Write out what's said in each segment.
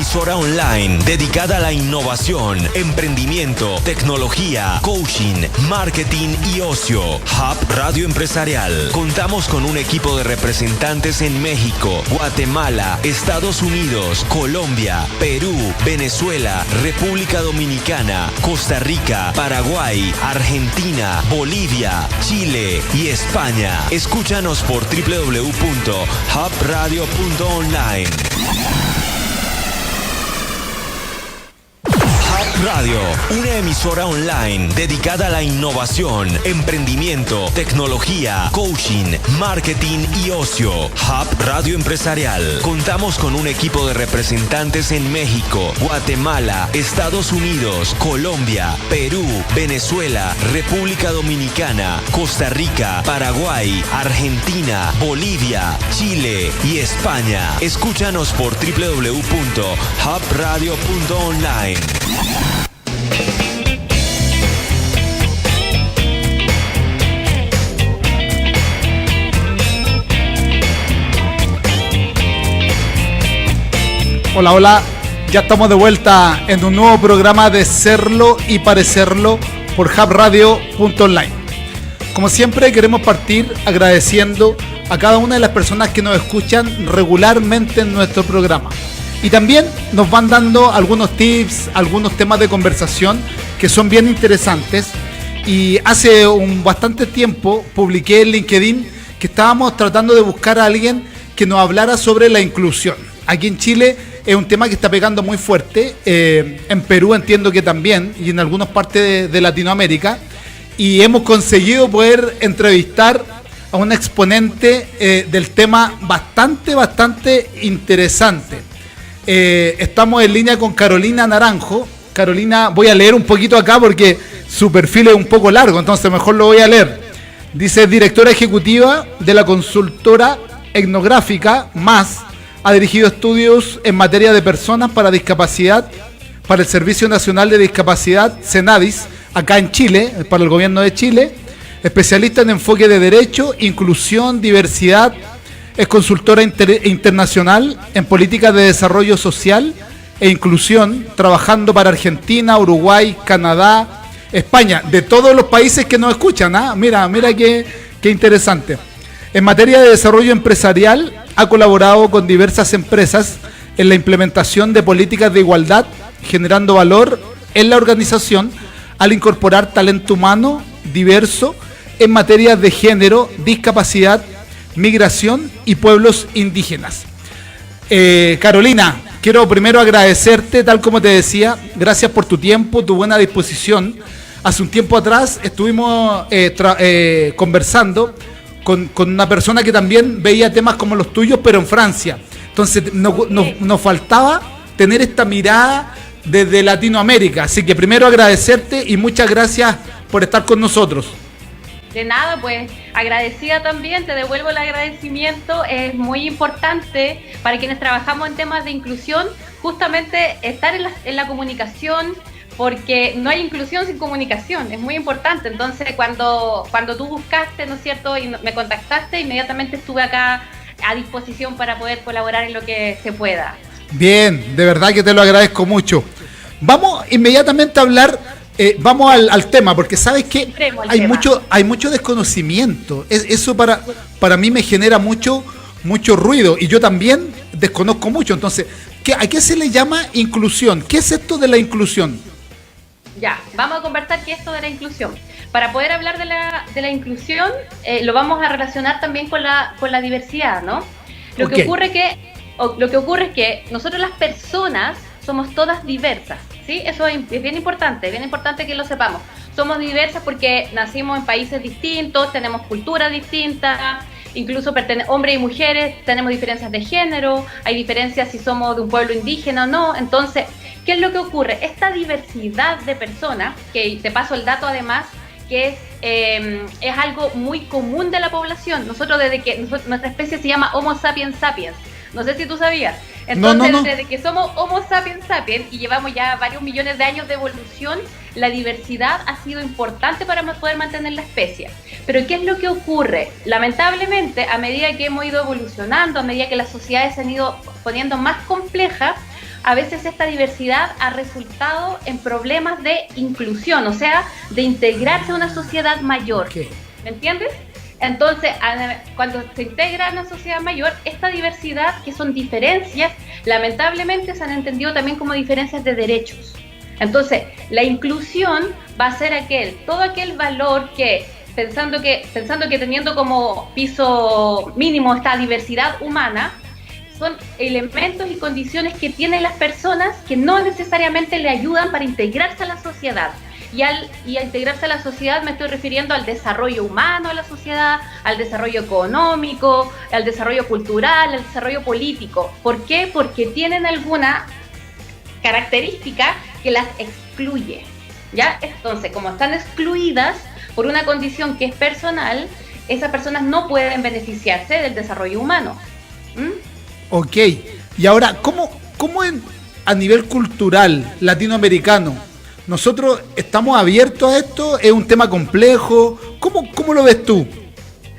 Emisora online dedicada a la innovación, emprendimiento, tecnología, coaching, marketing y ocio. Hub Radio Empresarial. Contamos con un equipo de representantes en México, Guatemala, Estados Unidos, Colombia, Perú, Venezuela, República Dominicana, Costa Rica, Paraguay, Argentina, Bolivia, Chile y España. Escúchanos por www.hubradio.online. Radio, una emisora online dedicada a la innovación, emprendimiento, tecnología, coaching, marketing y ocio. Hub Radio Empresarial. Contamos con un equipo de representantes en México, Guatemala, Estados Unidos, Colombia, Perú, Venezuela, República Dominicana, Costa Rica, Paraguay, Argentina, Bolivia, Chile y España. Escúchanos por www.hubradio.online. Hola, hola, ya estamos de vuelta en un nuevo programa de Serlo y Parecerlo por hubradio.online. Como siempre queremos partir agradeciendo a cada una de las personas que nos escuchan regularmente en nuestro programa. Y también nos van dando algunos tips, algunos temas de conversación que son bien interesantes. Y hace bastante tiempo publiqué en LinkedIn que estábamos tratando de buscar a alguien que nos hablara sobre la inclusión. Aquí en Chile es un tema que está pegando muy fuerte. En Perú entiendo que también, y en algunas partes de Latinoamérica. Y hemos conseguido poder entrevistar a un exponente del tema bastante interesante. Estamos en línea con Carolina Naranjo. Carolina, voy a leer un poquito acá porque su perfil es un poco largo, entonces mejor lo voy a leer. Dice, directora ejecutiva de la consultora etnográfica MAS, ha dirigido estudios en materia de personas para discapacidad para el Servicio Nacional de Discapacidad, Senadis, acá en Chile, para el gobierno de Chile, especialista en enfoque de derecho, inclusión, diversidad. Es consultora internacional en políticas de desarrollo social e inclusión, trabajando para Argentina, Uruguay, Canadá, España, de todos los países que nos escuchan. Mira qué interesante. En materia de desarrollo empresarial, ha colaborado con diversas empresas en la implementación de políticas de igualdad, generando valor en la organización al incorporar talento humano diverso en materias de género, discapacidad, migración y pueblos indígenas. Carolina, quiero primero agradecerte, tal como te decía, gracias por tu tiempo, tu buena disposición. Hace un tiempo atrás estuvimos conversando con una persona que también veía temas como los tuyos, pero en Francia. Entonces nos faltaba tener esta mirada desde Latinoamérica. Así que primero agradecerte y muchas gracias por estar con nosotros. De nada, pues agradecida también, te devuelvo el agradecimiento. Es muy importante para quienes trabajamos en temas de inclusión justamente estar en la comunicación, porque no hay inclusión sin comunicación, es muy importante. Entonces cuando tú buscaste, ¿no es cierto?, y me contactaste, inmediatamente estuve acá a disposición para poder colaborar en lo que se pueda. Bien, de verdad que te lo agradezco mucho. Vamos inmediatamente a hablar. Vamos al tema, porque sabes que hay mucho desconocimiento. Eso para mí me genera mucho ruido y yo también desconozco mucho. Entonces, ¿a qué se le llama inclusión? ¿Qué es esto de la inclusión? Ya, vamos a conversar qué es esto de la inclusión. Para poder hablar de la inclusión, lo vamos a relacionar también con la diversidad, ¿no? Lo que ocurre es que nosotros las personas somos todas diversas, ¿sí? Eso es bien importante que lo sepamos. Somos diversas porque nacimos en países distintos, tenemos culturas distintas, incluso hombres y mujeres, tenemos diferencias de género, hay diferencias si somos de un pueblo indígena o no. Entonces, ¿qué es lo que ocurre? Esta diversidad de personas, que te paso el dato además, que es algo muy común de la población. Nosotros nuestra especie se llama Homo sapiens sapiens. No sé si tú sabías. Entonces, no. Desde que somos Homo sapiens sapiens y llevamos ya varios millones de años de evolución, la diversidad ha sido importante para poder mantener la especie. Pero ¿qué es lo que ocurre? Lamentablemente, a medida que hemos ido evolucionando, a medida que las sociedades se han ido poniendo más complejas, a veces esta diversidad ha resultado en problemas de inclusión, o sea, de integrarse a una sociedad mayor. Okay. ¿Me entiendes? Entonces, cuando se integra a una sociedad mayor, esta diversidad, que son diferencias, lamentablemente se han entendido también como diferencias de derechos. Entonces, la inclusión va a ser todo aquel valor que, pensando que teniendo como piso mínimo esta diversidad humana, son elementos y condiciones que tienen las personas que no necesariamente le ayudan para integrarse a la sociedad. Y al integrarse a la sociedad me estoy refiriendo al desarrollo humano de la sociedad, al desarrollo económico, al desarrollo cultural, al desarrollo político. ¿Por qué? Porque tienen alguna característica que las excluye, ¿ya? Entonces, como están excluidas por una condición que es personal, esas personas no pueden beneficiarse del desarrollo humano. Ok, y ahora, ¿cómo a nivel cultural latinoamericano nosotros estamos abiertos a esto? ¿Es un tema complejo? ¿Cómo lo ves tú?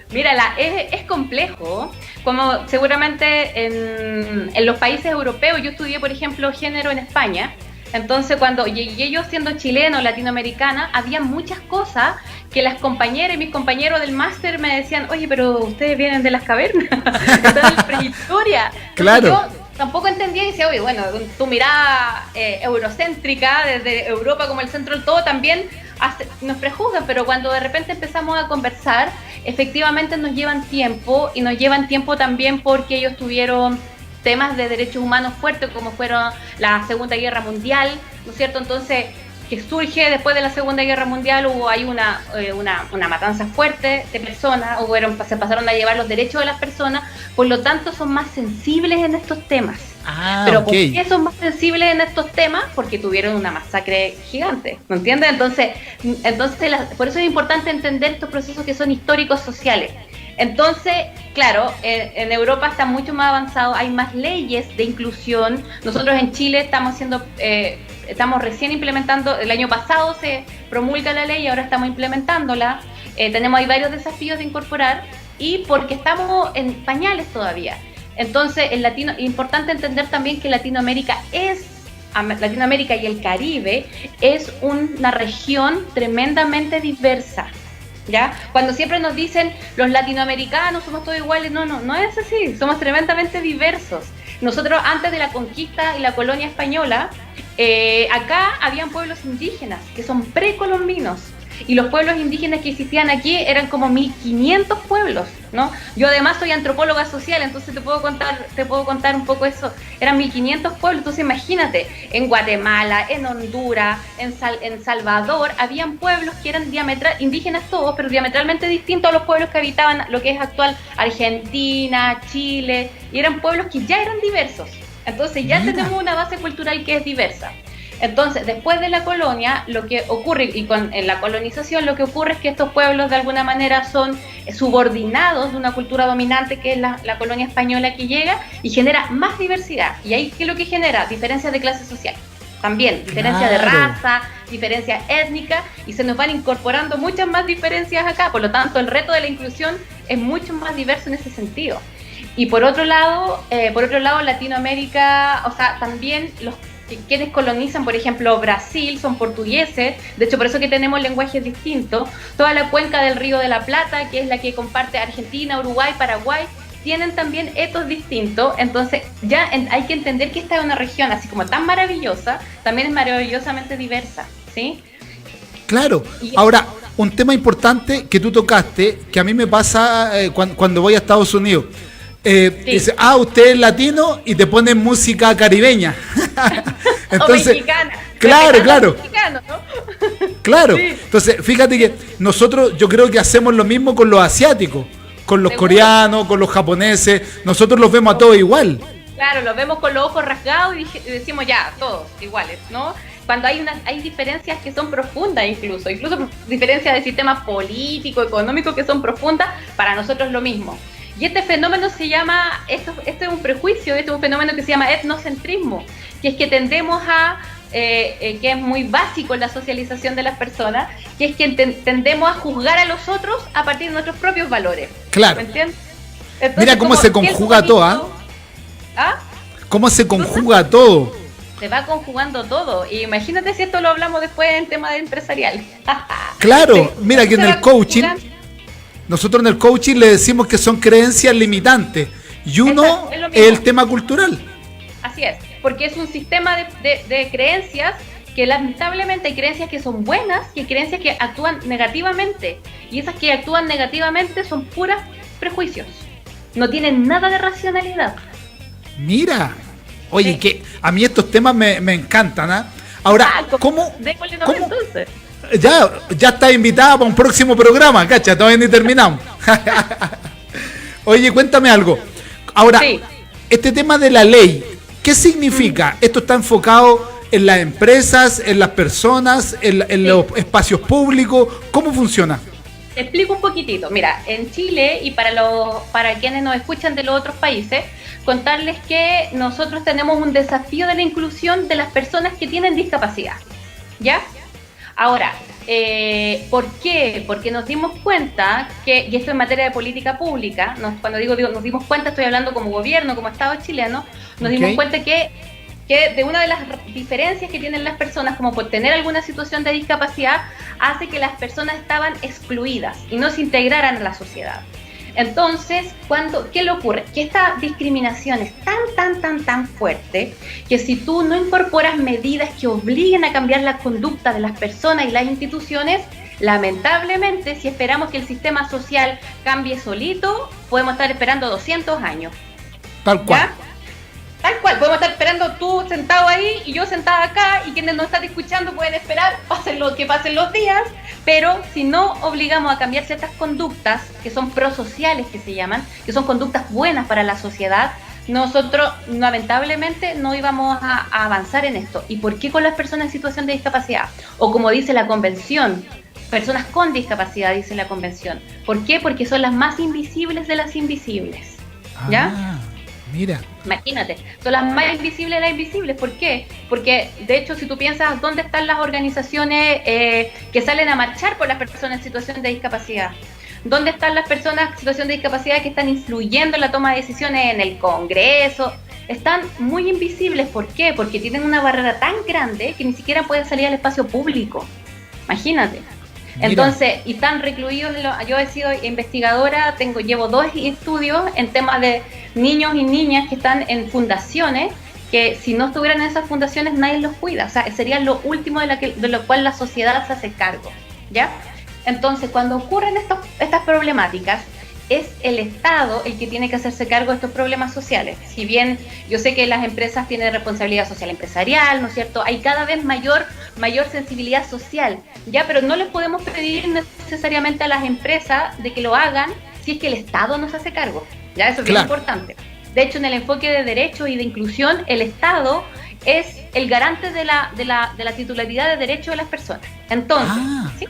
Mira, es complejo, como seguramente en los países europeos. Yo estudié, por ejemplo, género en España. Entonces, cuando llegué yo siendo chileno, latinoamericana, había muchas cosas que las compañeras y mis compañeros del máster me decían: oye, pero ustedes vienen de las cavernas, están en prehistoria. Claro. Yo tampoco entendía y decía: oye, bueno, tu mirada eurocéntrica desde Europa como el centro del todo también nos prejuzgan, pero cuando de repente empezamos a conversar, efectivamente nos llevan tiempo, y nos llevan tiempo también porque ellos tuvieron temas de derechos humanos fuertes, como fueron la Segunda Guerra Mundial, ¿no es cierto? Entonces, que surge después de la Segunda Guerra Mundial, hubo ahí una matanza fuerte de personas, se pasaron a llevar los derechos de las personas, por lo tanto son más sensibles en estos temas. Pero okay. ¿por qué son más sensibles en estos temas? Porque tuvieron una masacre gigante, ¿me entiendes? Entonces por eso es importante entender estos procesos que son históricos sociales. Entonces, claro, en Europa está mucho más avanzado, hay más leyes de inclusión. Nosotros en Chile estamos recién implementando, el año pasado se promulga la ley y ahora estamos implementándola. Tenemos ahí varios desafíos de incorporar, y porque estamos en pañales todavía. Entonces, es importante entender también que Latinoamérica y el Caribe es una región tremendamente diversa. ¿Ya? Cuando siempre nos dicen los latinoamericanos somos todos iguales, no es así, somos tremendamente diversos. Nosotros, antes de la conquista y la colonia española, acá habían pueblos indígenas que son precolombinos, y los pueblos indígenas que existían aquí eran como 1500 pueblos, ¿no? Yo además soy antropóloga social, entonces te puedo contar un poco eso. Eran 1500 pueblos, entonces imagínate, en Guatemala, en Honduras, en Salvador, habían pueblos que eran indígenas todos, pero diametralmente distintos a los pueblos que habitaban lo que es actual Argentina, Chile, y eran pueblos que ya eran diversos. Entonces ya tenemos una base cultural que es diversa. Entonces, después de la colonia, lo que ocurre, en la colonización, lo que ocurre es que estos pueblos de alguna manera son subordinados de una cultura dominante que es la colonia española, que llega y genera más diversidad. Y ahí, ¿qué es lo que genera? Diferencias de clase social. También, diferencias de raza, diferencias étnicas, y se nos van incorporando muchas más diferencias acá. Por lo tanto, el reto de la inclusión es mucho más diverso en ese sentido. Y por otro lado, Latinoamérica, o sea, también quienes colonizan, por ejemplo, Brasil, son portugueses. De hecho, por eso que tenemos lenguajes distintos. Toda la cuenca del Río de la Plata, que es la que comparte Argentina, Uruguay, Paraguay, tienen también etos distintos. Entonces ya hay que entender que esta es una región, así como tan maravillosa, también es maravillosamente diversa, ¿sí? Claro. Ahora, un tema importante que tú tocaste, que a mí me pasa cuando voy a Estados Unidos. Sí. Dice, usted es latino, y te ponen música caribeña. Entonces, o mexicana. Claro. Mexicano, ¿no? Claro. Sí. Entonces, fíjate que nosotros, yo creo que hacemos lo mismo con los asiáticos, con los coreanos, con los japoneses. Nosotros los vemos a todos igual. Claro, los vemos con los ojos rasgados y decimos ya, todos iguales, ¿no? Cuando hay diferencias que son profundas, incluso diferencias de sistemas político, económico, que son profundas, para nosotros lo mismo. Y este fenómeno se llama, esto es un prejuicio, esto es un fenómeno que se llama etnocentrismo, que es que tendemos que es muy básico en la socialización de las personas, que es que tendemos a juzgar a los otros a partir de nuestros propios valores. Claro. ¿Me entiendes? Entonces, mira cómo se conjuga todo, ¿ah? ¿Ah? Cómo se conjuga todo. se va conjugando todo. Y imagínate si esto lo hablamos después en tema de empresarial. Claro, Sí, mira que en el coaching, nosotros en el coaching le decimos que son creencias limitantes. Y uno es el tema cultural. Así es, porque es un sistema de creencias que lamentablemente hay creencias que son buenas y hay creencias que actúan negativamente. Y esas que actúan negativamente son puros prejuicios. No tienen nada de racionalidad. Mira, oye, sí, que a mí estos temas me encantan, ¿eh? Ahora, ¿cómo? Entonces. Ya está invitada para un próximo programa, cacha, todavía ni terminamos. Oye, cuéntame algo. Ahora, sí, este tema de la ley, ¿qué significa? ¿Esto está enfocado en las empresas, en las personas, en los espacios públicos? ¿Cómo funciona? Te explico un poquitito. Mira, en Chile y para quienes nos escuchan de los otros países, contarles que nosotros tenemos un desafío de la inclusión de las personas que tienen discapacidad, ¿ya? Ahora, ¿por qué? Porque nos dimos cuenta que, y esto en materia de política pública, cuando digo nos dimos cuenta, estoy hablando como gobierno, como Estado chileno, nos dimos cuenta que de una de las diferencias que tienen las personas, como por tener alguna situación de discapacidad, hace que las personas estaban excluidas y no se integraran a la sociedad. Entonces, ¿qué le ocurre? Que esta discriminación es tan fuerte que si tú no incorporas medidas que obliguen a cambiar la conducta de las personas y las instituciones, lamentablemente, si esperamos que el sistema social cambie solito, podemos estar esperando 200 años. Tal cual. ¿Ya? Tal cual, podemos estar esperando tú sentado ahí y yo sentada acá, y quienes nos están escuchando pueden esperar que pasen los días, pero si no obligamos a cambiar ciertas conductas que son prosociales, que se llaman, que son conductas buenas para la sociedad, nosotros lamentablemente no íbamos a avanzar en esto. ¿Y por qué con las personas en situación de discapacidad? O como dice la convención, personas con discapacidad, dice la convención. ¿Por qué? Porque son las más invisibles de las invisibles. ¿Ya? Mira. Imagínate, son las más invisibles de las invisibles. ¿Por qué? Porque, de hecho, si tú piensas dónde están las organizaciones que salen a marchar por las personas en situación de discapacidad, dónde están las personas en situación de discapacidad que están influyendo en la toma de decisiones en el Congreso, están muy invisibles. ¿Por qué? Porque tienen una barrera tan grande que ni siquiera pueden salir al espacio público. Imagínate. Entonces, y están recluidos, yo he sido investigadora, llevo 2 estudios en temas de niños y niñas que están en fundaciones, que si no estuvieran en esas fundaciones nadie los cuida, o sea, sería lo último de lo cual la sociedad se hace cargo, ¿ya? Entonces, cuando ocurren estas problemáticas, es el Estado el que tiene que hacerse cargo de estos problemas sociales. Si bien yo sé que las empresas tienen responsabilidad social empresarial, ¿no es cierto? Hay cada vez mayor sensibilidad social, ¿ya? Pero no les podemos pedir necesariamente a las empresas de que lo hagan si es que el Estado no se hace cargo, ¿ya? Eso es bien importante. De hecho, en el enfoque de derechos y de inclusión, el Estado es el garante de la titularidad de derechos de las personas. Entonces, ¿sí?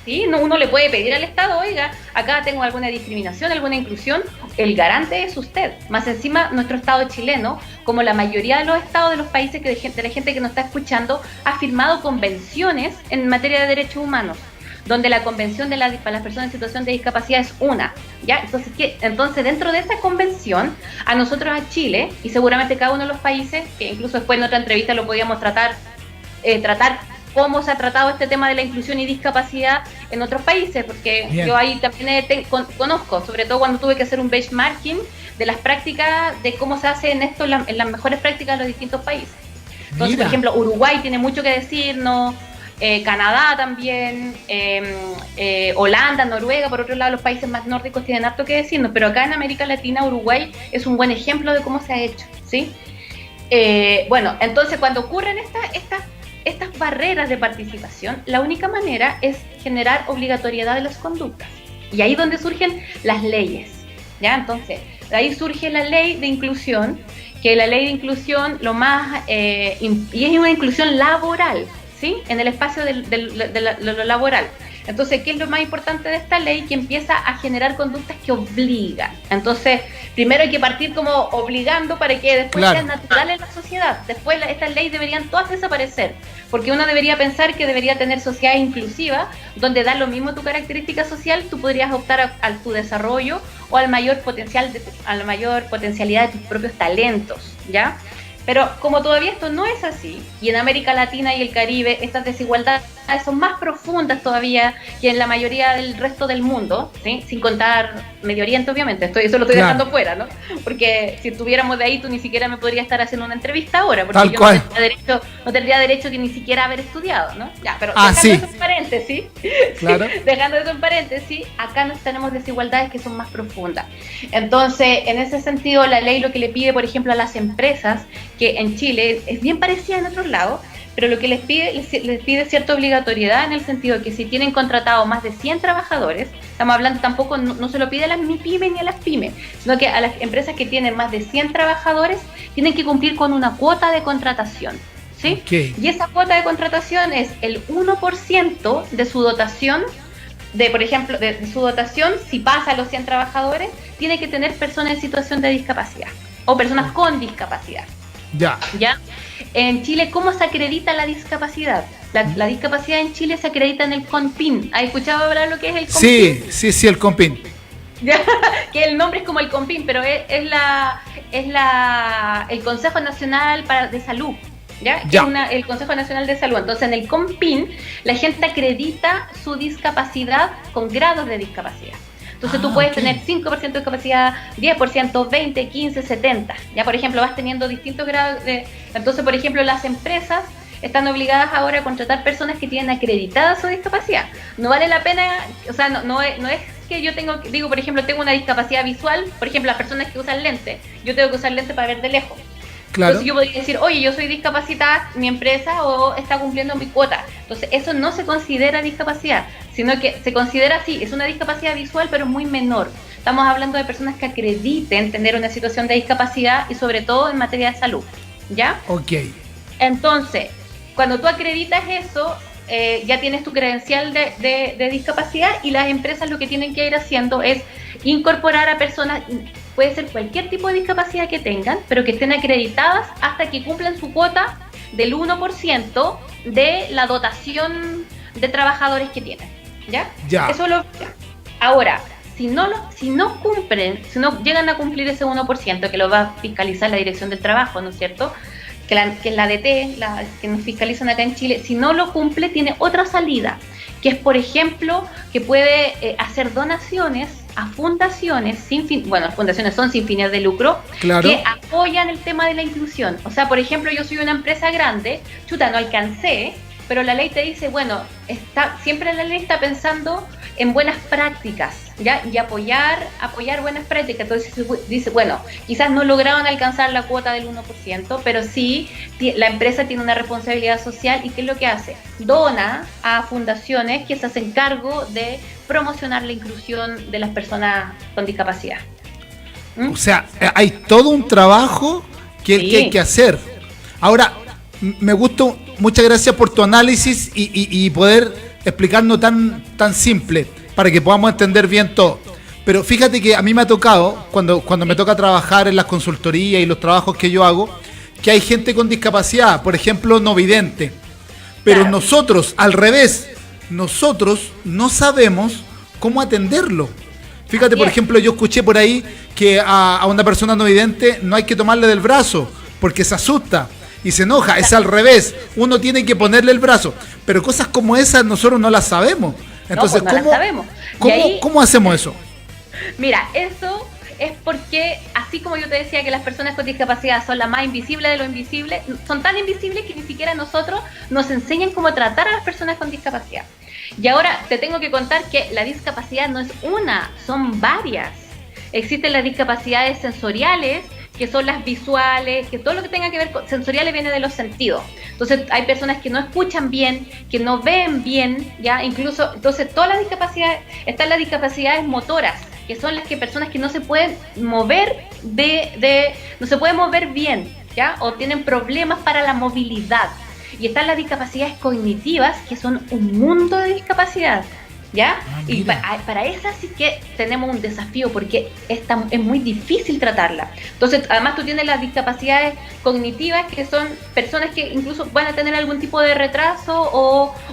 ¿Sí? No, uno le puede pedir al Estado, oiga, acá tengo alguna discriminación, alguna inclusión, el garante es usted. Más encima, nuestro Estado chileno, como la mayoría de los estados de los países de la gente que nos está escuchando, ha firmado convenciones en materia de derechos humanos, donde la convención para las personas en situación de discapacidad es una, ¿ya? Entonces, dentro de esa convención, a nosotros, a Chile, y seguramente cada uno de los países, que incluso después en otra entrevista lo podíamos tratar cómo se ha tratado este tema de la inclusión y discapacidad en otros países, porque yo ahí también conozco, sobre todo cuando tuve que hacer un benchmarking de las prácticas, de cómo se hace en esto, en las mejores prácticas de los distintos países. Entonces, por ejemplo, Uruguay tiene mucho que decirnos, Canadá también, Holanda, Noruega, por otro lado los países más nórdicos tienen harto que decirnos, pero acá en América Latina, Uruguay es un buen ejemplo de cómo se ha hecho, ¿sí? Bueno, entonces cuando ocurren estas barreras de participación, la única manera es generar obligatoriedad de las conductas. Y ahí es donde surgen las leyes, ¿ya? Entonces, de ahí surge la ley de inclusión, que la ley de inclusión y es una inclusión laboral, ¿sí? En el espacio de lo laboral. Entonces, ¿qué es lo más importante de esta ley? Que empieza a generar conductas que obligan. Entonces, primero hay que partir como obligando para que después sea natural en la sociedad. Después estas leyes deberían todas desaparecer, porque uno debería pensar que debería tener sociedades inclusivas, donde da lo mismo tu característica social, tú podrías optar a tu desarrollo o a la mayor potencialidad de tus propios talentos, ¿ya? Pero como todavía esto no es así, y en América Latina y el Caribe estas desigualdades son más profundas todavía que en la mayoría del resto del mundo, ¿sí? Sin contar Medio Oriente, obviamente, eso lo estoy dejando fuera, ¿no? Porque si estuviéramos de ahí, tú ni siquiera me podrías estar haciendo una entrevista ahora, porque tal yo cual. no tendría derecho que ni siquiera haber estudiado, ¿no? Ya, pero sí. eso en paréntesis, claro. dejando eso en paréntesis, acá nos tenemos desigualdades que son más profundas. Entonces, en ese sentido, la ley lo que le pide, por ejemplo, a las empresas, que en Chile es bien parecida en otros lados, pero lo que les pide cierta obligatoriedad en el sentido de que si tienen contratado más de 100 trabajadores, estamos hablando tampoco, no se lo pide a las MIPYME ni a las pymes, sino que a las empresas que tienen más de 100 trabajadores tienen que cumplir con una cuota de contratación, ¿sí? Okay. Y esa cuota de contratación es el 1% de su dotación, por ejemplo, de su dotación, si pasa a los 100 trabajadores, tiene que tener personas en situación de discapacidad o personas con discapacidad. Ya. En Chile, ¿cómo se acredita la discapacidad? La discapacidad en Chile se acredita en el CONPIN. ¿Has escuchado hablar lo que es el CONPIN? Sí, el CONPIN. Que el nombre es como el CONPIN, pero es el Consejo Nacional de Salud. ¿Ya? El Consejo Nacional de Salud. Entonces, en el CONPIN, la gente acredita su discapacidad con grados de discapacidad. Entonces tú puedes tener 5% de discapacidad, 10%, 20, 15, 70. Ya, por ejemplo, vas teniendo distintos grados de... Entonces, por ejemplo, las empresas están obligadas ahora a contratar personas que tienen acreditada su discapacidad. No vale la pena, o sea, no es que yo digo, por ejemplo, tengo una discapacidad visual, por ejemplo, las personas que usan lentes, yo tengo que usar lentes para ver de lejos. Claro. Entonces yo podría decir, oye, yo soy discapacitada, mi empresa o está cumpliendo mi cuota. Entonces eso no se considera discapacidad, sino que se considera así, es una discapacidad visual pero muy menor. Estamos hablando de personas que acrediten tener una situación de discapacidad y sobre todo en materia de salud, ¿ya? Ok. Entonces, cuando tú acreditas eso, ya tienes tu credencial de discapacidad y las empresas lo que tienen que ir haciendo es incorporar a personas... Puede ser cualquier tipo de discapacidad que tengan, pero que estén acreditadas hasta que cumplan su cuota del 1% de la dotación de trabajadores que tienen. ¿Ya? Eso lo... Ahora, si no llegan a cumplir ese 1%, que lo va a fiscalizar la Dirección del Trabajo, ¿no es cierto? Que es la DT, que nos fiscalizan acá en Chile, si no lo cumple, tiene otra salida, que es, por ejemplo, que puede hacer donaciones a fundaciones las fundaciones son sin fines de lucro, claro, que apoyan el tema de la inclusión. O sea, por ejemplo, yo soy una empresa grande, no alcancé, pero la ley te dice, bueno, siempre la ley está pensando en buenas prácticas, ¿ya? Y apoyar buenas prácticas. Entonces dice, bueno, quizás no lograron alcanzar la cuota del 1%, pero sí la empresa tiene una responsabilidad social y ¿qué es lo que hace? Dona a fundaciones que se hacen cargo de promocionar la inclusión de las personas con discapacidad. O sea, hay todo un trabajo que hay que hacer. Ahora, me gustó, muchas gracias por tu análisis y poder explicarnos tan simple para que podamos entender bien todo. Pero fíjate que a mí me ha tocado, cuando me toca trabajar en las consultorías y los trabajos que yo hago, que hay gente con discapacidad, por ejemplo, no vidente. Pero claro, nosotros, al revés, nosotros no sabemos cómo atenderlo. Fíjate, por ejemplo, yo escuché por ahí que a una persona no vidente no hay que tomarle del brazo porque se asusta y se enoja. Es al revés, uno tiene que ponerle el brazo. Pero cosas como esas nosotros no las sabemos. Entonces, no las sabemos. ¿Cómo hacemos eso? Mira, eso es porque, así como yo te decía que las personas con discapacidad son la más invisible de lo invisible, son tan invisibles que ni siquiera nosotros nos enseñan cómo tratar a las personas con discapacidad. Y ahora te tengo que contar que la discapacidad no es una, son varias. Existen las discapacidades sensoriales, que son las visuales, que todo lo que tenga que ver con sensoriales viene de los sentidos. Entonces hay personas que no escuchan bien, que no ven bien, ya incluso, entonces todas las discapacidades, están las discapacidades motoras, que son las personas que no se pueden mover no se pueden mover bien, ya, o tienen problemas para la movilidad. Y están las discapacidades cognitivas, que son un mundo de discapacidad. ¿Ya? Y para esa sí que tenemos un desafío porque es muy difícil tratarla. Entonces, además tú tienes las discapacidades cognitivas, que son personas que incluso van a tener algún tipo de retraso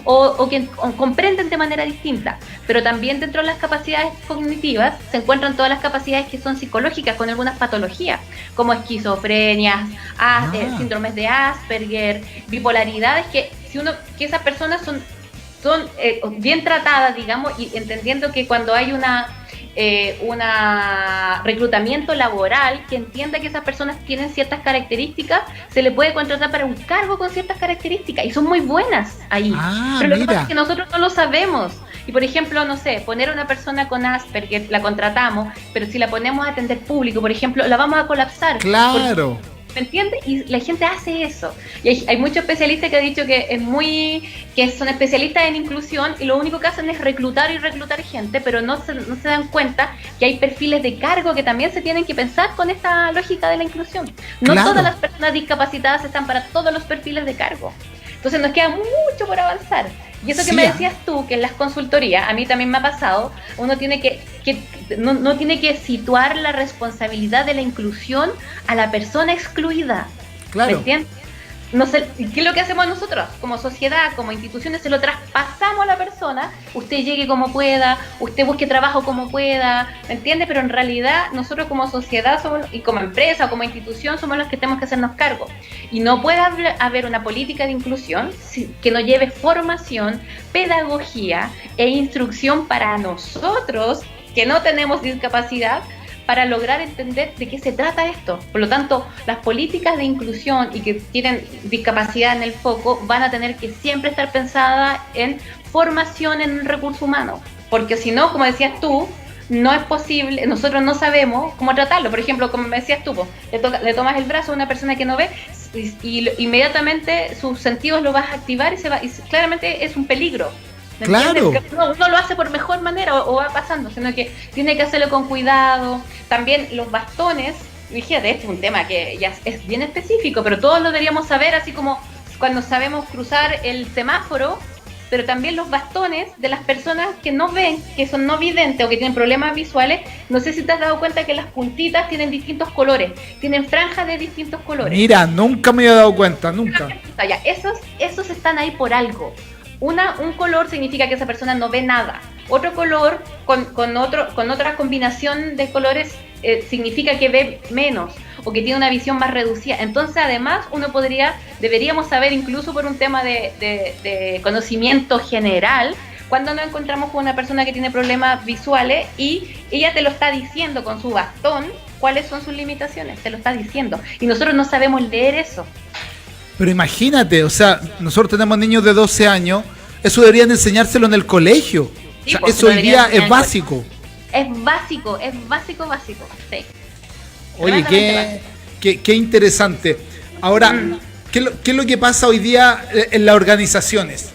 o que comprenden de manera distinta. Pero también dentro de las capacidades cognitivas se encuentran todas las capacidades que son psicológicas con algunas patologías, como esquizofrenias, síndromes de Asperger, bipolaridades, que esas personas son bien tratadas, digamos, y entendiendo que cuando hay una reclutamiento laboral que entienda que esas personas tienen ciertas características, se le puede contratar para un cargo con ciertas características y son muy buenas ahí. Pero lo que pasa es que nosotros no lo sabemos. Y por ejemplo, no sé, poner a una persona con Asperger, la contratamos, pero si la ponemos a atender público, por ejemplo, la vamos a colapsar. Claro. ¿Me entiendes? Y la gente hace eso. Y hay muchos especialistas que han dicho que son especialistas en inclusión y lo único que hacen es reclutar gente, pero no se dan cuenta que hay perfiles de cargo que también se tienen que pensar con esta lógica de la inclusión. No todas las personas discapacitadas están para todos los perfiles de cargo. Entonces nos queda mucho por avanzar. Y eso que me decías tú, que en las consultorías, a mí también me ha pasado, uno tiene no tiene que situar la responsabilidad de la inclusión a la persona excluida. Claro. ¿Me entiendes? No sé, ¿qué es lo que hacemos nosotros? Como sociedad, como instituciones, se lo traspasamos a la persona, usted llegue como pueda, usted busque trabajo como pueda, ¿me entiende? Pero en realidad nosotros como sociedad y como empresa o como institución somos los que tenemos que hacernos cargo. Y no puede haber una política de inclusión que no lleve formación, pedagogía e instrucción para nosotros que no tenemos discapacidad, para lograr entender de qué se trata esto. Por lo tanto, las políticas de inclusión y que tienen discapacidad en el foco van a tener que siempre estar pensadas en formación en el recurso humano, porque si no, como decías tú, no es posible, nosotros no sabemos cómo tratarlo. Por ejemplo, como me decías tú, le tomas el brazo a una persona que no ve y inmediatamente sus sentidos lo vas a activar y claramente es un peligro. Claro. No lo hace por mejor manera o va pasando, sino que tiene que hacerlo con cuidado. También los bastones, fíjate, este es un tema que ya es bien específico, pero todos lo deberíamos saber, así como cuando sabemos cruzar el semáforo, pero también los bastones de las personas que no ven, que son no videntes o que tienen problemas visuales. No sé si te has dado cuenta que las puntitas tienen distintos colores, tienen franjas de distintos colores. Mira, nunca me había dado cuenta, nunca. Ya, esos están ahí por algo. Un color significa que esa persona no ve nada. Otro color con otra combinación de colores significa que ve menos o que tiene una visión más reducida. Entonces, además, deberíamos saber, incluso por un tema de conocimiento general, cuando nos encontramos con una persona que tiene problemas visuales y ella te lo está diciendo con su bastón, cuáles son sus limitaciones, te lo está diciendo. Y nosotros no sabemos leer eso. Pero imagínate, o sea, nosotros tenemos niños de 12 años, eso deberían enseñárselo en el colegio. Sí, o sea, eso hoy día es básico. Es básico, sí. Oye, qué interesante. Ahora, ¿qué es lo que pasa hoy día en las organizaciones?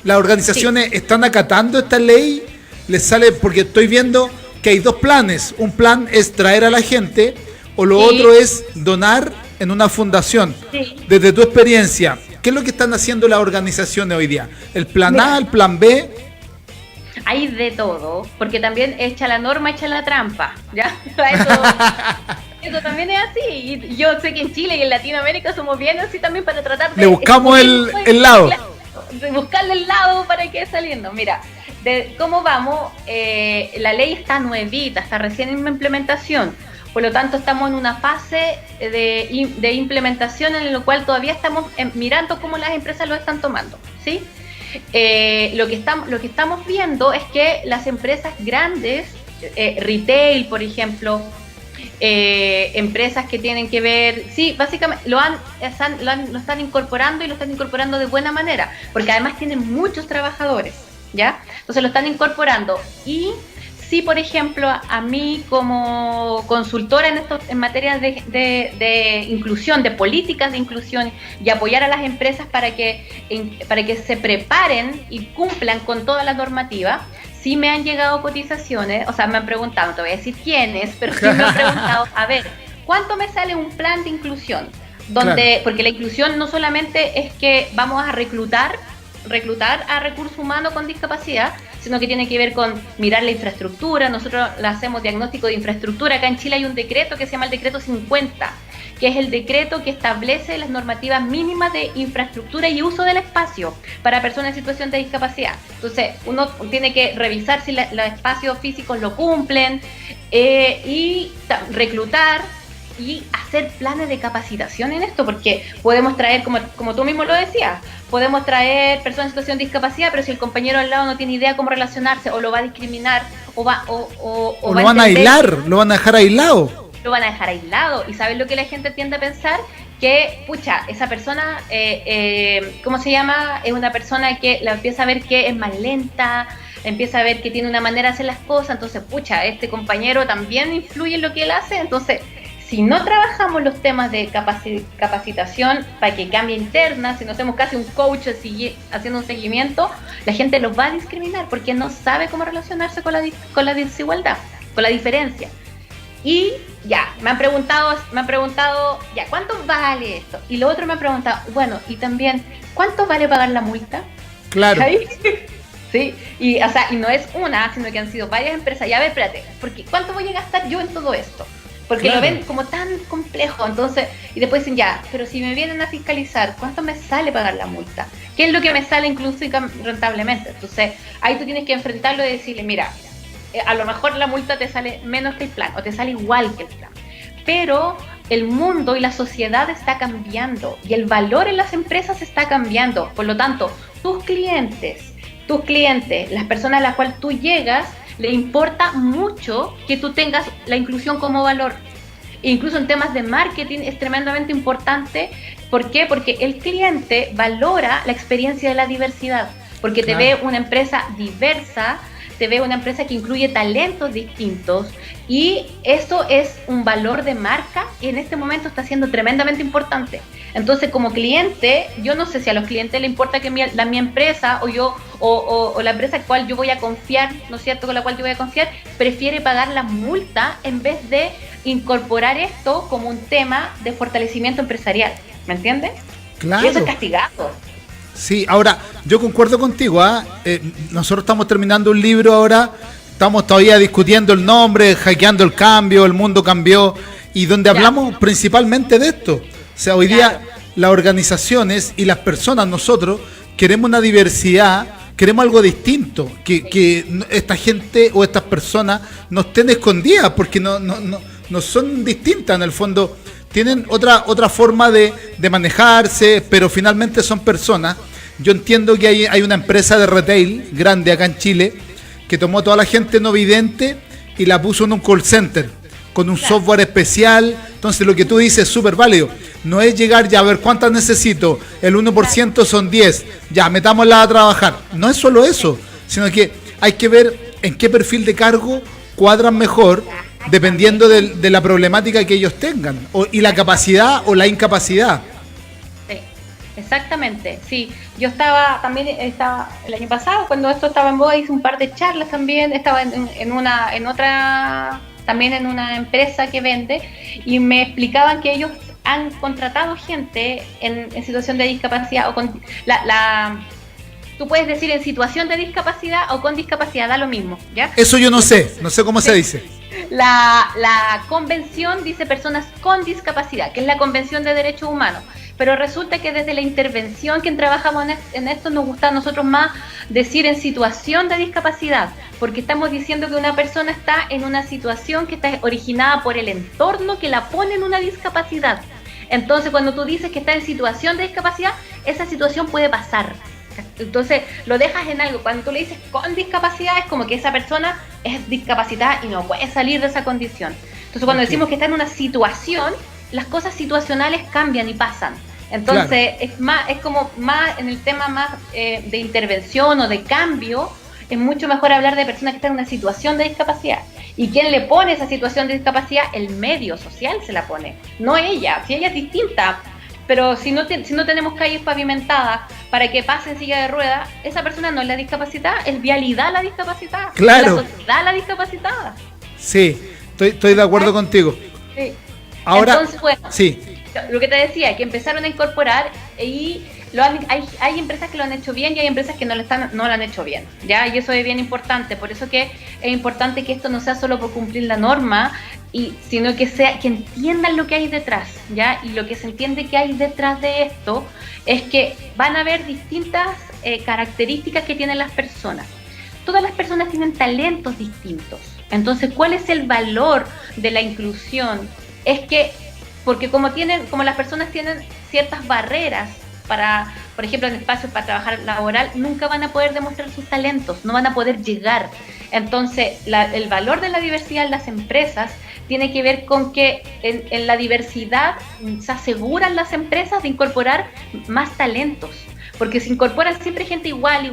¿Las organizaciones están acatando esta ley? ¿Les sale? Porque estoy viendo que hay dos planes. Un plan es traer a la gente o lo otro es donar en una fundación. Sí. Desde tu experiencia, ¿qué es lo que están haciendo las organizaciones hoy día? ¿El plan A, el plan B? Hay de todo, porque también echa la norma, echa la trampa, ¿ya? Eso también es así. Y yo sé que en Chile y en Latinoamérica somos bien así también para tratar de... Le buscamos el lado. De buscarle el lado para que saliendo. Mira, de cómo vamos, la ley está nuevita, está recién en implementación. Por lo tanto, estamos en una fase de implementación en la cual todavía estamos mirando cómo las empresas lo están tomando, ¿sí? Lo que estamos viendo es que las empresas grandes, retail, por ejemplo, empresas que tienen que ver, sí, básicamente lo están incorporando y lo están incorporando de buena manera, porque además tienen muchos trabajadores, ¿ya? Entonces lo están incorporando y... Sí, por ejemplo, a mí como consultora en materia de inclusión, de políticas de inclusión y apoyar a las empresas para que se preparen y cumplan con toda la normativa, sí me han llegado cotizaciones, o sea, me han preguntado, no te voy a decir quiénes, pero sí me han preguntado, a ver, ¿cuánto me sale un plan de inclusión? Porque la inclusión no solamente es que vamos a reclutar reclutar a recursos humanos con discapacidad, sino que tiene que ver con mirar la infraestructura. Nosotros le hacemos diagnóstico de infraestructura. Acá en Chile hay un decreto que se llama el decreto 50, que es el decreto que establece las normativas mínimas de infraestructura y uso del espacio para personas en situación de discapacidad. Entonces, uno tiene que revisar si los espacios físicos lo cumplen, y reclutar y hacer planes de capacitación en esto, porque podemos traer, como tú mismo lo decías, podemos traer personas en situación de discapacidad, pero si el compañero al lado no tiene idea cómo relacionarse, o lo va a discriminar, o lo van a aislar, lo van a dejar aislado. Lo van a dejar aislado. ¿Y sabes lo que la gente tiende a pensar? Que, pucha, esa persona, ¿cómo se llama? Es una persona que la empieza a ver que es más lenta, empieza a ver que tiene una manera de hacer las cosas, entonces, pucha, este compañero también influye en lo que él hace. Entonces, si no trabajamos los temas de capacitación para que cambie interna, si no hacemos casi un coach haciendo un seguimiento, la gente los va a discriminar porque no sabe cómo relacionarse con la desigualdad, con la diferencia. Y ya, me han preguntado, ya, ¿cuánto vale esto? Y lo otro me han preguntado, bueno, y también, ¿cuánto vale pagar la multa? Claro. ¿Ahí? Sí, y no es una, sino que han sido varias empresas. Ya, a ver, espérate, porque ¿cuánto voy a gastar yo en todo esto? Porque claro, lo ven como tan complejo. Entonces, y después dicen, ya, pero si me vienen a fiscalizar, ¿cuánto me sale pagar la multa? ¿Qué es lo que me sale incluso rentablemente? Entonces, ahí tú tienes que enfrentarlo y decirle, mira, a lo mejor la multa te sale menos que el plan, o te sale igual que el plan. Pero el mundo y la sociedad está cambiando, y el valor en las empresas está cambiando. Por lo tanto, tus clientes, las personas a las cuales tú llegas, le importa mucho que tú tengas la inclusión como valor. Incluso en temas de marketing es tremendamente importante. ¿Por qué? Porque el cliente valora la experiencia de la diversidad, porque claro, te ve una empresa diversa, te ve una empresa que incluye talentos distintos, y eso es un valor de marca y en este momento está siendo tremendamente importante. Entonces, como cliente, yo no sé si a los clientes les importa que mi empresa o la empresa con la cual yo voy a confiar, ¿no es cierto?, con la cual yo voy a confiar, prefiere pagar la multa en vez de incorporar esto como un tema de fortalecimiento empresarial. ¿Me entiendes? Claro. Y eso es castigado. Sí, ahora, yo concuerdo contigo, nosotros estamos terminando un libro ahora, estamos todavía discutiendo el nombre, hackeando el cambio, el mundo cambió, y donde hablamos principalmente de esto. O sea, hoy día las organizaciones y las personas, nosotros, queremos una diversidad, queremos algo distinto, que esta gente o estas personas no estén escondidas, porque no son distintas en el fondo. Tienen otra forma de manejarse, pero finalmente son personas. Yo entiendo que hay una empresa de retail grande acá en Chile que tomó toda la gente no vidente y la puso en un call center con un software especial. Entonces lo que tú dices es súper válido. No es llegar ya a ver cuántas necesito, el 1% son 10, ya metámosla a trabajar. No es solo eso, sino que hay que ver en qué perfil de cargo cuadran mejor, dependiendo de la problemática que ellos tengan, y la capacidad o la incapacidad. Sí, exactamente, sí. Yo estaba el año pasado, cuando esto estaba en boga, hice un par de charlas también, estaba en otra, también en una empresa que vende, y me explicaban que ellos han contratado gente en situación de discapacidad, o con tú puedes decir en situación de discapacidad o con discapacidad, da lo mismo, ¿ya? Eso yo no sé cómo se dice. La convención dice personas con discapacidad, que es la Convención de Derechos Humanos, pero resulta que desde la intervención que trabajamos en esto nos gusta a nosotros más decir en situación de discapacidad, porque estamos diciendo que una persona está en una situación que está originada por el entorno que la pone en una discapacidad. Entonces, cuando tú dices que está en situación de discapacidad, esa situación puede pasar. Entonces lo dejas en algo. Cuando tú le dices con discapacidad, es como que esa persona es discapacitada y no puede salir de esa condición. Entonces cuando decimos que está en una situación, las cosas situacionales cambian y pasan. Entonces claro, es como más en el tema más de intervención o de cambio. Es mucho mejor hablar de personas que están en una situación de discapacidad. ¿Y quién le pone esa situación de discapacidad? El medio social se la pone, no ella. Si ella es distinta, pero si no tenemos calles pavimentadas para que pase en silla de ruedas, esa persona no es la discapacitada, es vialidad la discapacitada, claro, es la sociedad la discapacitada. Sí, estoy de acuerdo contigo. Sí. Ahora, entonces, bueno, sí, lo que te decía, que empezaron a incorporar, y hay empresas que lo han hecho bien y hay empresas que no lo han hecho bien, ¿ya? Y eso es bien importante, por eso que es importante que esto no sea solo por cumplir la norma, sino que entiendan lo que hay detrás, ¿ya? Y lo que se entiende que hay detrás de esto es que van a haber distintas características que tienen las personas. Todas las personas tienen talentos distintos. Entonces, ¿cuál es el valor de la inclusión? Es que, porque como las personas tienen ciertas barreras para, por ejemplo, en espacios para trabajar laboral, nunca van a poder demostrar sus talentos, no van a poder llegar. Entonces, el valor de la diversidad en las empresas tiene que ver con que en la diversidad se aseguran las empresas de incorporar más talentos. Porque se incorporan siempre gente igual,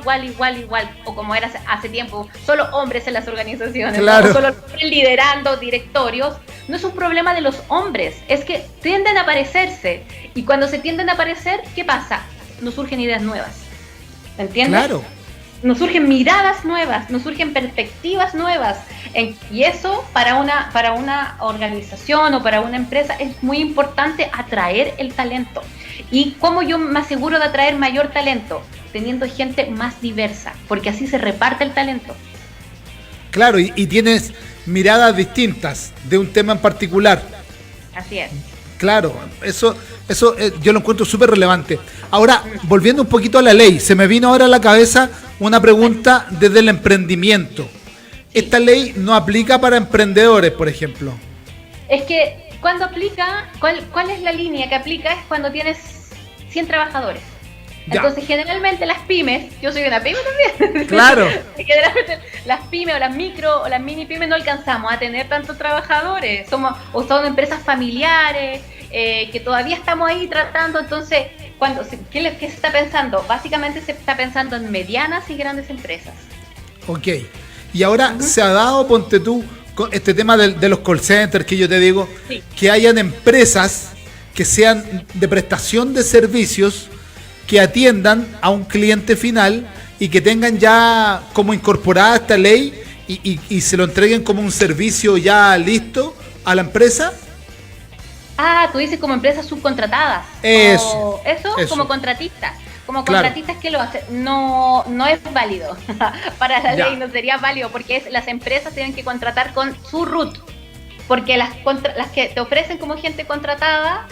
o como era hace tiempo, solo hombres en las organizaciones, claro, ¿no? Solo hombres liderando directorios. No es un problema de los hombres, es que tienden a aparecerse. Y cuando se tienden a aparecer, ¿qué pasa? Nos surgen ideas nuevas, ¿entiendes? Claro. Nos surgen miradas nuevas, nos surgen perspectivas nuevas. Y eso para una organización o para una empresa es muy importante, atraer el talento. ¿Y cómo yo me aseguro de atraer mayor talento? Teniendo gente más diversa, porque así se reparte el talento. Claro, y tienes miradas distintas de un tema en particular. Así es. Claro, eso yo lo encuentro súper relevante. Ahora, volviendo un poquito a la ley, se me vino ahora a la cabeza una pregunta desde el emprendimiento. Esta ley no aplica para emprendedores, por ejemplo. Es que cuando aplica, ¿cuál es la línea que aplica? Es cuando tienes 100 trabajadores. Ya. Entonces, generalmente las pymes, yo soy una pyme también. Claro. Generalmente las pymes o las micro o las mini pymes no alcanzamos a tener tantos trabajadores. Son empresas familiares que todavía estamos ahí tratando. Entonces, ¿qué se está pensando? Básicamente se está pensando en medianas y grandes empresas. Ok. Y ahora se ha dado, ponte tú, este tema de los call centers que yo te digo, sí, que hayan empresas que sean de prestación de servicios que atiendan a un cliente final y que tengan ya como incorporada esta ley y se lo entreguen como un servicio ya listo a la empresa. Ah, tú dices como empresas subcontratadas. Eso. Como contratistas. Como contratistas, claro, que lo hacen, no es válido. Para la ley no sería válido porque las empresas tienen que contratar con su RUT. Porque las que te ofrecen como gente contratada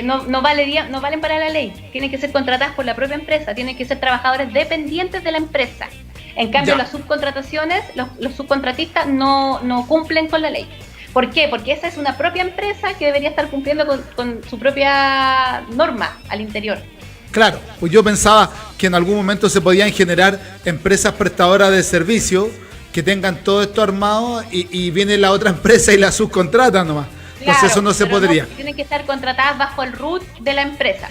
no valen para la ley. Tienen que ser contratadas por la propia empresa, tienen que ser trabajadores dependientes de la empresa. En cambio, las subcontrataciones, los subcontratistas no cumplen con la ley. ¿Por qué? Porque esa es una propia empresa que debería estar cumpliendo con su propia norma al interior. Claro, pues yo pensaba que en algún momento se podían generar empresas prestadoras de servicio que tengan todo esto armado y viene la otra empresa y la subcontrata nomás. Entonces claro, eso no se podría. Tienen que estar contratadas bajo el RUT de la empresa,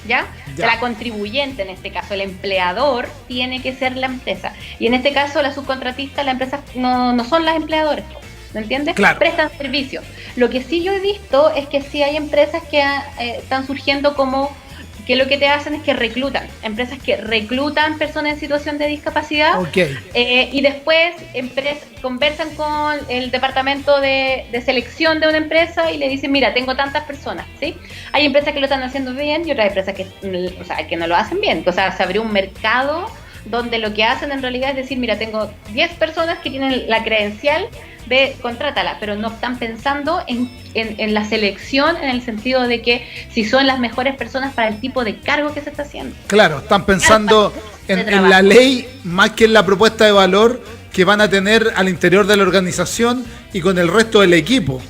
¿ya? De la contribuyente, en este caso el empleador tiene que ser la empresa. Y en este caso la subcontratista, la empresa no son las empleadores, ¿me entiendes? Claro. Prestan servicio. Lo que sí yo he visto es que sí hay empresas que están surgiendo como que lo que te hacen es que reclutan, empresas que reclutan personas en situación de discapacidad, y después conversan con el departamento de selección de una empresa y le dicen, mira, tengo tantas personas, ¿sí? Hay empresas que lo están haciendo bien y otras empresas que no lo hacen bien. O sea, se abrió un mercado donde lo que hacen en realidad es decir, mira, tengo 10 personas que tienen la credencial de contrátala, pero no están pensando en la selección en el sentido de que si son las mejores personas para el tipo de cargo que se está haciendo. Claro, están pensando en la ley más que en la propuesta de valor que van a tener al interior de la organización y con el resto del equipo.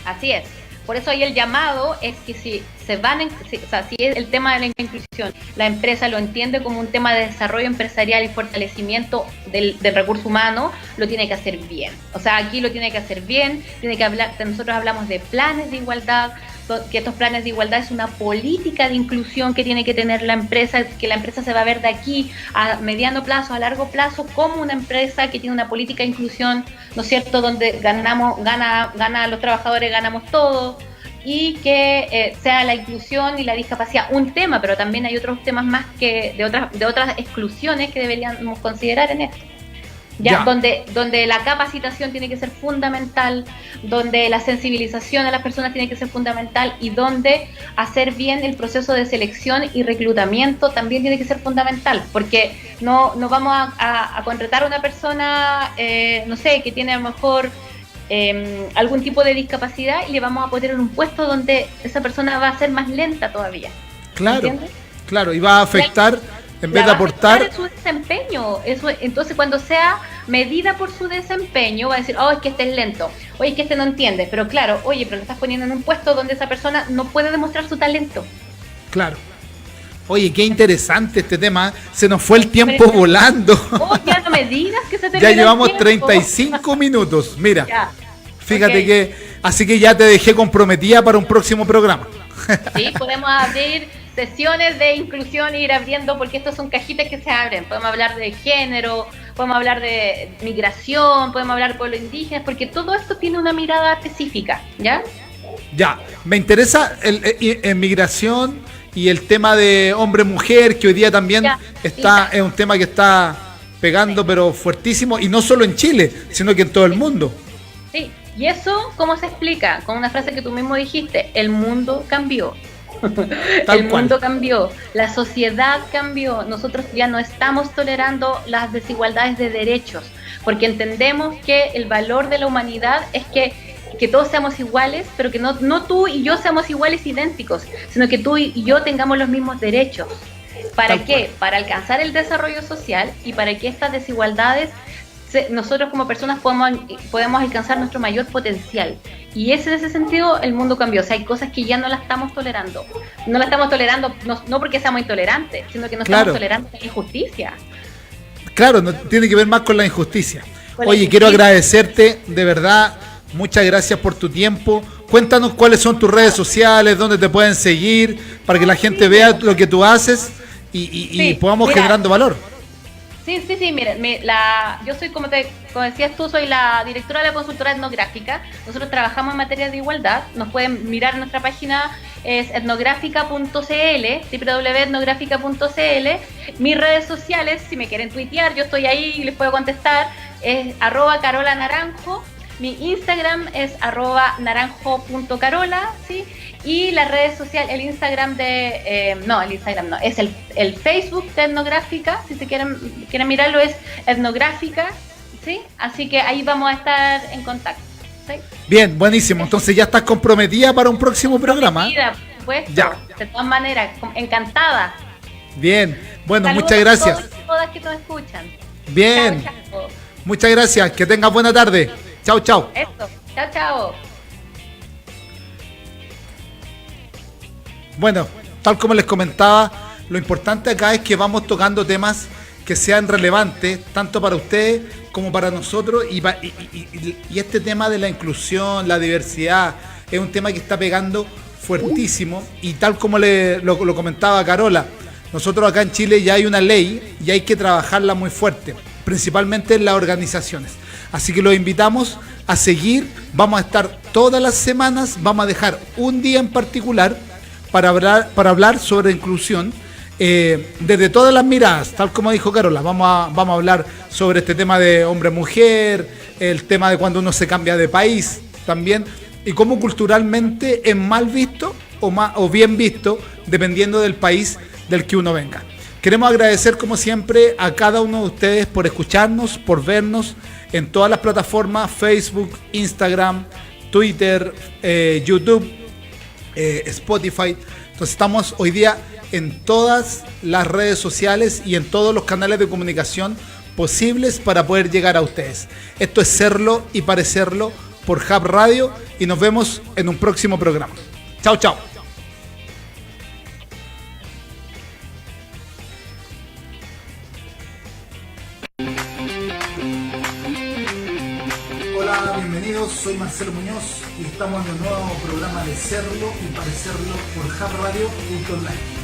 Así es. Por eso ahí el llamado es que si es el tema de la inclusión, la empresa lo entiende como un tema de desarrollo empresarial y fortalecimiento del recurso humano, lo tiene que hacer bien. O sea, aquí lo tiene que hacer bien, nosotros hablamos de planes de igualdad, que estos planes de igualdad es una política de inclusión que tiene que tener la empresa, que la empresa se va a ver de aquí a mediano plazo, a largo plazo, como una empresa que tiene una política de inclusión, ¿no es cierto?, donde gana los trabajadores, ganamos todos, y que sea la inclusión y la discapacidad un tema, pero también hay otros temas más que de otras exclusiones que deberíamos considerar en esto. Ya. Donde la capacitación tiene que ser fundamental, donde la sensibilización a las personas tiene que ser fundamental y donde hacer bien el proceso de selección y reclutamiento también tiene que ser fundamental, porque no vamos a contratar a una persona, no sé, que tiene a lo mejor algún tipo de discapacidad y le vamos a poner en un puesto donde esa persona va a ser más lenta todavía. Claro, ¿entiendes? claro, y va a afectar... En vez de aportar su desempeño, entonces cuando sea medida por su desempeño va a decir, oh, es que este es lento, oye, es que este no entiende, pero claro, oye, pero lo estás poniendo en un puesto donde esa persona no puede demostrar su talento. Claro. Oye, qué interesante este tema, se nos fue el tiempo volando. Oh, ya no me digas que se terminó. Ya llevamos 35 minutos, mira, ya. Fíjate que, así que ya te dejé comprometida para un próximo programa. Sí, podemos abrir sesiones de inclusión e ir abriendo, porque estos son cajitas que se abren. Podemos hablar de género, podemos hablar de migración, podemos hablar de pueblos indígenas, porque todo esto tiene una mirada específica, ¿ya? Ya, me interesa en migración y el tema de hombre-mujer, que hoy día también es un tema que está pegando, pero fuertísimo, y no solo en Chile, sino que en todo el mundo. Sí, y eso, ¿cómo se explica? Con una frase que tú mismo dijiste, el mundo cambió. El mundo cambió, la sociedad cambió, nosotros ya no estamos tolerando las desigualdades de derechos, porque entendemos que el valor de la humanidad es que todos seamos iguales, pero que no tú y yo seamos iguales idénticos, sino que tú y yo tengamos los mismos derechos. ¿Para qué? Para alcanzar el desarrollo social y para que estas desigualdades nosotros como personas podemos alcanzar nuestro mayor potencial. Y en ese sentido el mundo cambió. O sea, hay cosas que ya no las estamos tolerando. No las estamos tolerando no porque seamos intolerantes, sino que no estamos tolerando la injusticia. Claro, no, tiene que ver más con la injusticia. Oye, quiero agradecerte, de verdad, muchas gracias por tu tiempo. Cuéntanos cuáles son tus redes sociales, dónde te pueden seguir, para que la gente vea lo que tú haces y podamos generando valor. Sí, miren, yo soy, como decías tú, soy la directora de la consultora etnográfica. Nosotros trabajamos en materia de igualdad. Nos pueden mirar en nuestra página, es etnográfica.cl, www.etnográfica.cl. Mis redes sociales, si me quieren tuitear, yo estoy ahí y les puedo contestar, es @carolanaranjo. Mi Instagram es @naranjo.carola, ¿sí? Y las redes sociales, el Instagram es el Facebook de Etnográfica, si se quieren mirarlo, es Etnográfica, ¿sí? Así que ahí vamos a estar en contacto, ¿sí? Bien, buenísimo. Entonces ya estás comprometida para un próximo programa. Por supuesto. Ya. De todas maneras, encantada. Bien, bueno, saludos muchas gracias. A todas que nos escuchan. Bien. Chao. Muchas gracias, que tengas buena tarde. Chao. Eso, chao. Bueno, tal como les comentaba, lo importante acá es que vamos tocando temas que sean relevantes, tanto para ustedes como para nosotros, y este tema de la inclusión, la diversidad, es un tema que está pegando fuertísimo, y tal como lo comentaba Carola, nosotros acá en Chile ya hay una ley y hay que trabajarla muy fuerte, principalmente en las organizaciones. Así que los invitamos a seguir, vamos a estar todas las semanas, vamos a dejar un día en particular para hablar sobre inclusión desde todas las miradas, tal como dijo Carola. Vamos a hablar sobre este tema de hombre-mujer, el tema de cuando uno se cambia de país también, y cómo culturalmente es mal visto o bien visto dependiendo del país del que uno venga. Queremos agradecer como siempre a cada uno de ustedes por escucharnos, por vernos en todas las plataformas, Facebook, Instagram, Twitter, YouTube, Spotify. Entonces estamos hoy día en todas las redes sociales y en todos los canales de comunicación posibles para poder llegar a ustedes. Esto es Serlo y Parecerlo por Hub Radio, y nos vemos en un próximo programa. Chao. Hola, bienvenidos, soy Marcelo Muñoz y estamos en un nuevo programa de Serlo y Parecerlo por hubradio.online.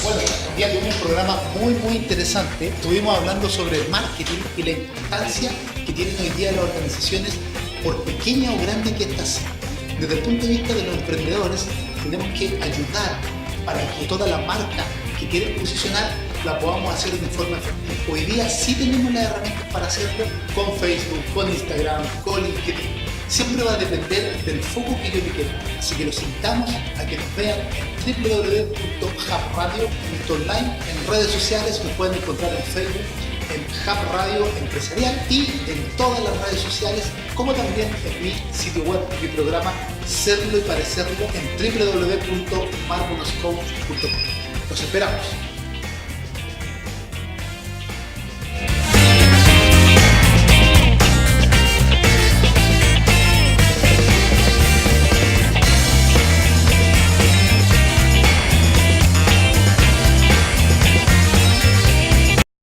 Bueno, hoy día tuvimos un programa muy interesante. Estuvimos hablando sobre el marketing y la importancia que tienen hoy día las organizaciones, por pequeña o grande que éstas sean. Desde el punto de vista de los emprendedores, tenemos que ayudar para que toda la marca que quieren posicionar la podamos hacer de forma efectiva. Hoy día sí tenemos las herramientas para hacerlo con Facebook, con Instagram, con LinkedIn. Siempre va a depender del foco que yo le quiera. Así que los invitamos a que nos vean en www.hubradio.online. En redes sociales nos pueden encontrar en Facebook, en Hub Radio Empresarial y en todas las redes sociales, como también en mi sitio web, mi programa Serlo y Parecerlo en www.marbonoscoach.com. Los esperamos.